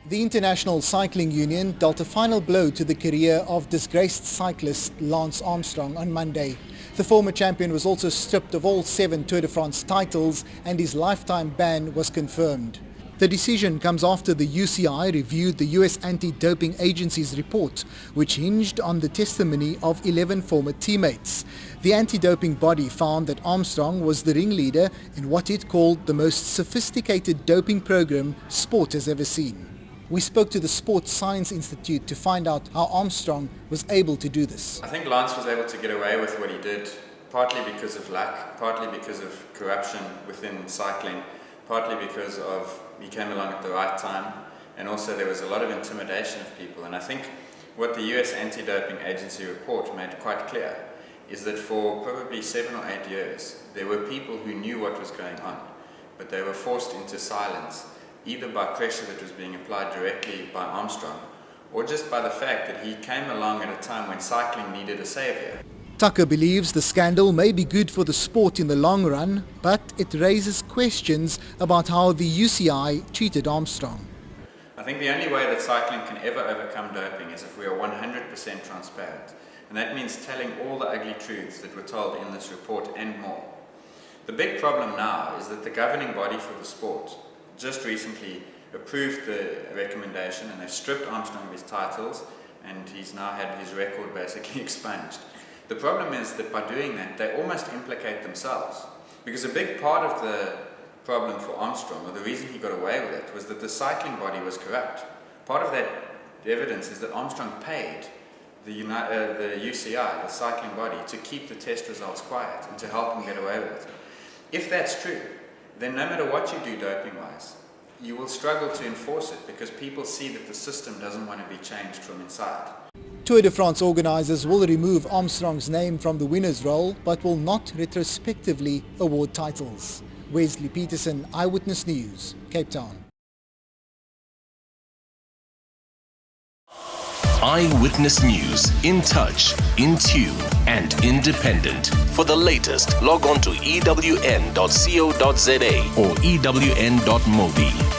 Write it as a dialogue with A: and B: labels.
A: The International Cycling Union dealt a final blow to the career of disgraced cyclist Lance Armstrong on Monday. The former champion was also stripped of all 7 Tour de France titles and his lifetime ban was confirmed. The decision comes after the UCI reviewed the US anti-doping agency's report, which hinged on the testimony of 11 former teammates. The anti-doping body found that Armstrong was the ringleader in what it called the most sophisticated doping program sport has ever seen. We spoke to the Sports Science Institute to find out how Armstrong was able to do this.
B: I think Lance was able to get away with what he did, partly because of luck, partly because of corruption within cycling, partly because of he came along at the right time, and also there was a lot of intimidation of people. And I think what the US anti-doping agency report made quite clear is that for probably 7 or 8 years, there were people who knew what was going on, but they were forced into silence, either by pressure that was being applied directly by Armstrong, or just by the fact that he came along at a time when cycling needed a saviour.
A: Tucker believes the scandal may be good for the sport in the long run, but it raises questions about how the UCI treated Armstrong.
B: I think the only way that cycling can ever overcome doping is if we are 100% transparent, and that means telling all the ugly truths that were told in this report and more. The big problem now is that the governing body for the sport just recently approved the recommendation, and they've stripped Armstrong of his titles, and he's now had his record basically expunged. The problem is that by doing that, they almost implicate themselves, because a big part of the problem for Armstrong, or the reason he got away with it, was that the cycling body was corrupt. Part of that evidence is that Armstrong paid the UCI, the cycling body, to keep the test results quiet and to help him get away with it. If that's true, then no matter what you do doping-wise, you will struggle to enforce it because people see that the system doesn't want to be changed from inside.
A: Tour de France organisers will remove Armstrong's name from the winner's roll, but will not retrospectively award titles. Wesley Peterson, Eyewitness News, Cape Town.
C: Eyewitness News, in touch, in tune and independent. For the latest, log on to ewn.co.za or ewn.mobi.